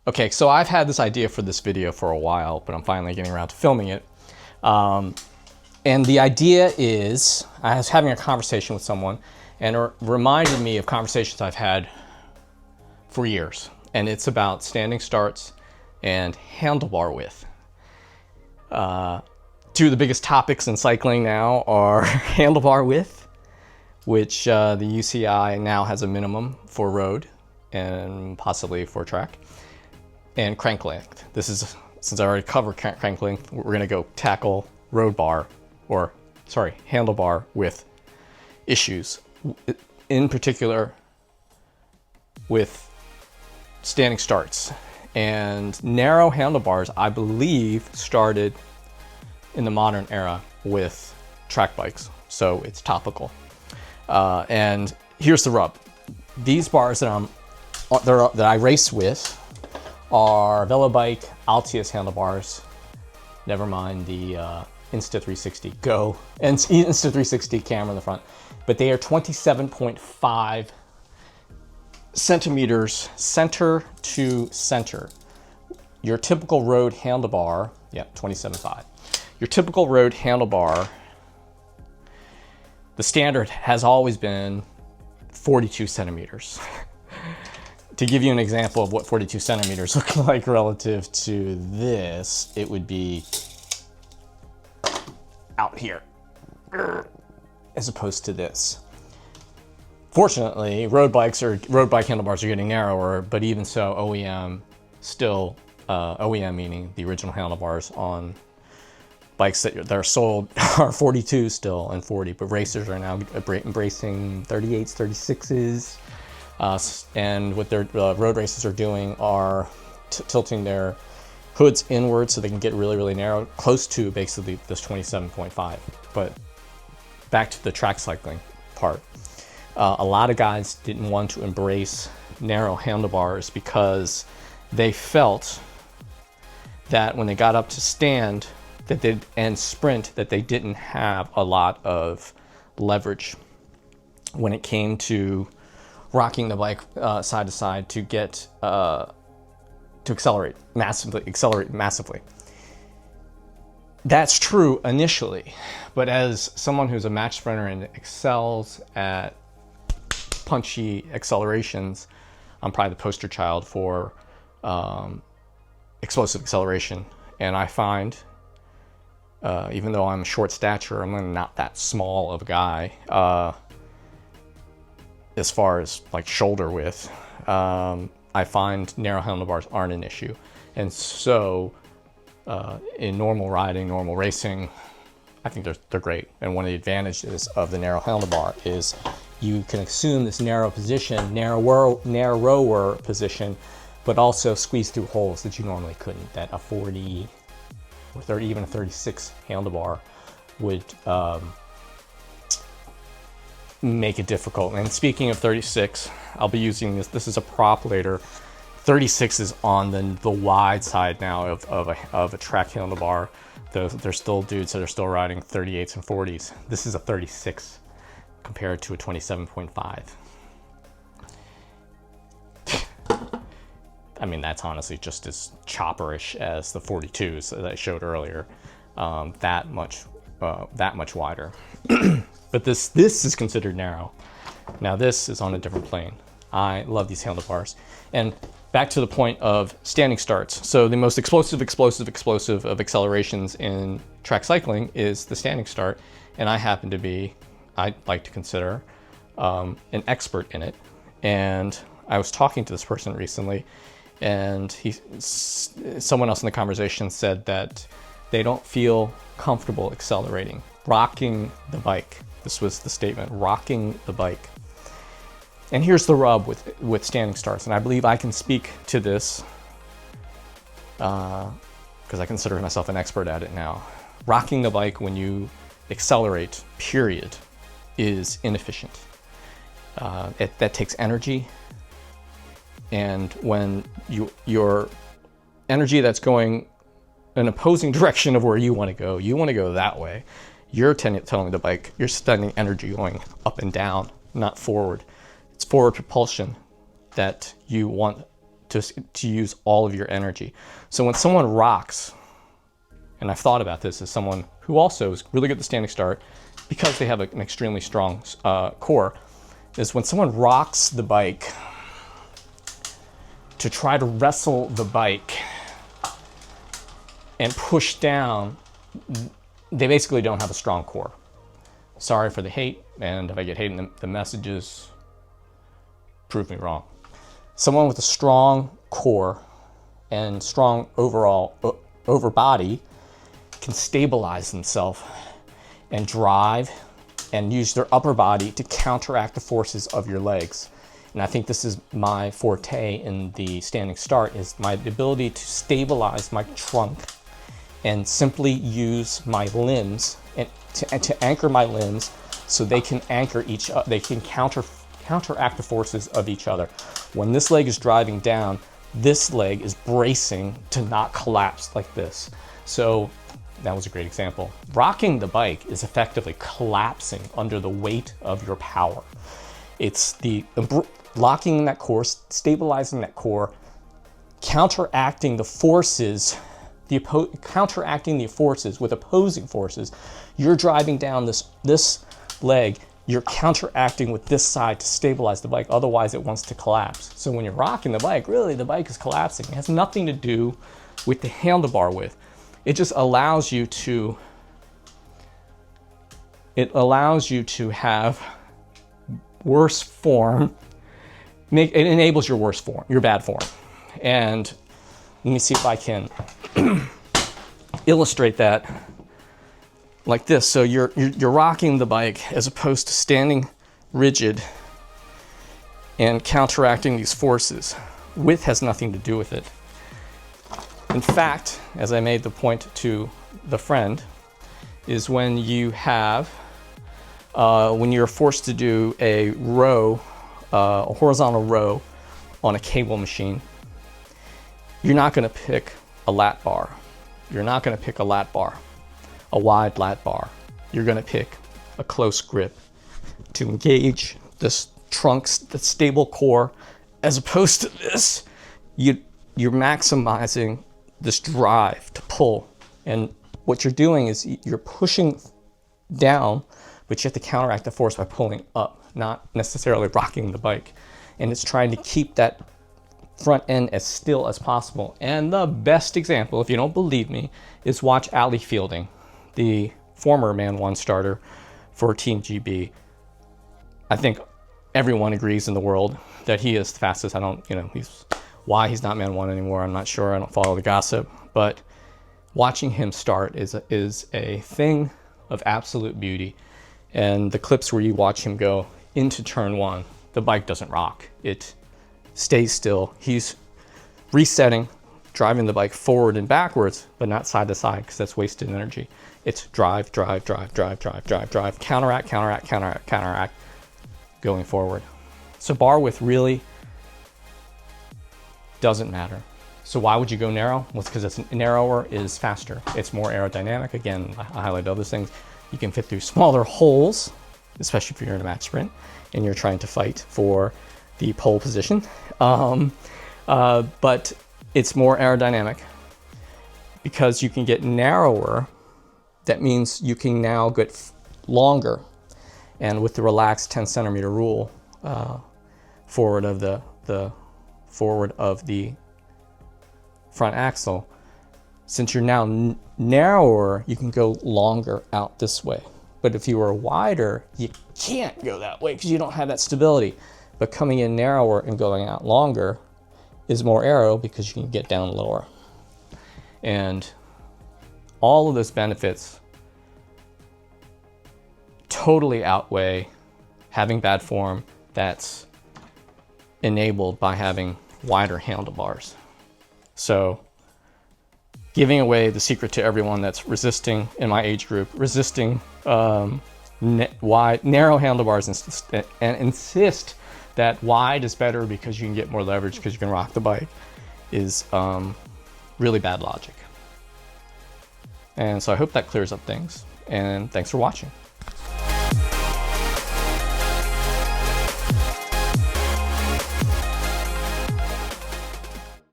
Okay, so I've had this idea for this video for a while, but I'm finally getting around to filming it. And the idea is, I was having a conversation with someone, and it reminded me of conversations I've had for years. And it's about standing starts and handlebar width. Two of the biggest topics in cycling now are handlebar width, which the UCI now has a minimum for road and possibly for track, and crank length. This is, since I already covered crank length, we're gonna go tackle handlebar width issues, in particular with standing starts. And narrow handlebars, I believe, started in the modern era with track bikes, so it's topical. And here's the rub. These bars that I race with are Velobike Altius handlebars, never mind the Insta360 Go and Insta360 camera in the front, but they are 27.5 centimeters center to center. Your typical road handlebar, 27.5. Your typical road handlebar, the standard has always been 42 centimeters. To give you an example of what 42 centimeters look like relative to this, it would be out here, as opposed to this. Fortunately, road bike handlebars are getting narrower, but even so, OEM still, OEM meaning the original handlebars on bikes that are sold are 42 still and 40, but racers are now embracing 38s, 36s. And what their road racers are doing are tilting their hoods inward so they can get really, really narrow, close to basically this 27.5. But back to the track cycling part. A lot of guys didn't want to embrace narrow handlebars because they felt that when they got up to stand and sprint, that they didn't have a lot of leverage when it came to rocking the bike side to side to get to accelerate massively. That's true initially, but as someone who's a match sprinter and excels at punchy accelerations, I'm probably the poster child for explosive acceleration. And I find, even though I'm a short stature, I'm not that small of a guy as far as like shoulder width. I find narrow handlebars aren't an issue. And so in normal riding, normal racing, I think they're great. And one of the advantages of the narrow handlebar is you can assume this narrower position, but also squeeze through holes that you normally couldn't, that a 40 or 30, even a 36 handlebar would make it difficult. And speaking of 36, I'll be using this is a prop later. 36 is on the wide side now of a track handlebar. There's still dudes that are still riding 38s and 40s. This is a 36 compared to a 27.5. I mean, that's honestly just as chopperish as the 42s that I showed earlier. That much wider. But this is considered narrow. Now this is on a different plane. I love these handlebars. And back to the point of standing starts. So the most explosive of accelerations in track cycling is the standing start. And I like to consider an expert in it. And I was talking to this person recently, and someone else in the conversation said that they don't feel comfortable accelerating, rocking the bike. This was the statement, rocking the bike. And here's the rub with standing starts, and I believe I can speak to this because I consider myself an expert at it now. Rocking the bike when you accelerate, period, is inefficient. That takes energy, and when your energy that's going an opposing direction of where you want to go that way, you're telling the bike you're spending energy going up and down, not forward. It's forward propulsion that you want to use all of your energy. So when someone rocks, and I've thought about this as someone who also is really good at the standing start because they have an extremely strong core, is when someone rocks the bike to try to wrestle the bike and push down, they basically don't have a strong core. Sorry for the hate, and if I get hate in the messages, prove me wrong. Someone with a strong core and strong overall over body can stabilize themselves and drive and use their upper body to counteract the forces of your legs. And I think this is my forte in the standing start, is my ability to stabilize my trunk and simply use my limbs and to anchor my limbs so they can anchor they can counteract the forces of each other. When this leg is driving down, this leg is bracing to not collapse like this. So that was a great example. Rocking the bike is effectively collapsing under the weight of your power. It's the locking that core, stabilizing that core, counteracting the forces, counteracting the forces with opposing forces. You're driving down this leg, you're counteracting with this side to stabilize the bike, otherwise it wants to collapse. So when you're rocking the bike, really the bike is collapsing. It has nothing to do with the handlebar width. It just allows you to, have worse form. It enables your worst form, your bad form. And let me see if I can illustrate that like this. So you're rocking the bike as opposed to standing rigid and counteracting these forces. Width has nothing to do with it. In fact, as I made the point to the friend, is when you have, when you're forced to do a row, a horizontal row on a cable machine, you're not going to pick a lat bar. You're not going to pick a lat bar, a wide lat bar. You're going to pick a close grip to engage this trunk, the stable core, as opposed to this. You're maximizing this drive to pull. And what you're doing is you're pushing down, but you have to counteract the force by pulling up, not necessarily rocking the bike. And it's trying to keep that front end as still as possible. And the best example, if you don't believe me, is watch Ali Fielding, the former Man 1 starter for Team GB. I think everyone agrees in the world that he is the fastest. Why he's not Man 1 anymore, I'm not sure. I don't follow the gossip, but watching him start is a thing of absolute beauty. And the clips where you watch him go into turn 1, the bike doesn't rock. It stays still. He's resetting, driving the bike forward and backwards, but not side to side, because that's wasted energy. It's drive, drive, drive, drive, drive, drive, drive, counteract, counteract, counteract, counteract, going forward. So bar width really doesn't matter. So why would you go narrow? Well, it's because it's narrower is faster. It's more aerodynamic. Again, I highlight other things. You can fit through smaller holes, especially if you're in a match sprint and you're trying to fight for the pole position. But it's more aerodynamic. Because you can get narrower, that means you can now get longer. And with the relaxed 10 centimeter rule forward of the front axle, since you're now narrower, you can go longer out this way. But if you were wider, you can't go that way because you don't have that stability. But coming in narrower and going out longer is more aero because you can get down lower. And all of those benefits totally outweigh having bad form that's enabled by having wider handlebars. So giving away the secret to everyone that's resisting in my age group, resisting wide, narrow handlebars and insist that wide is better because you can get more leverage because you can rock the bike is really bad logic. And so I hope that clears up things, and thanks for watching.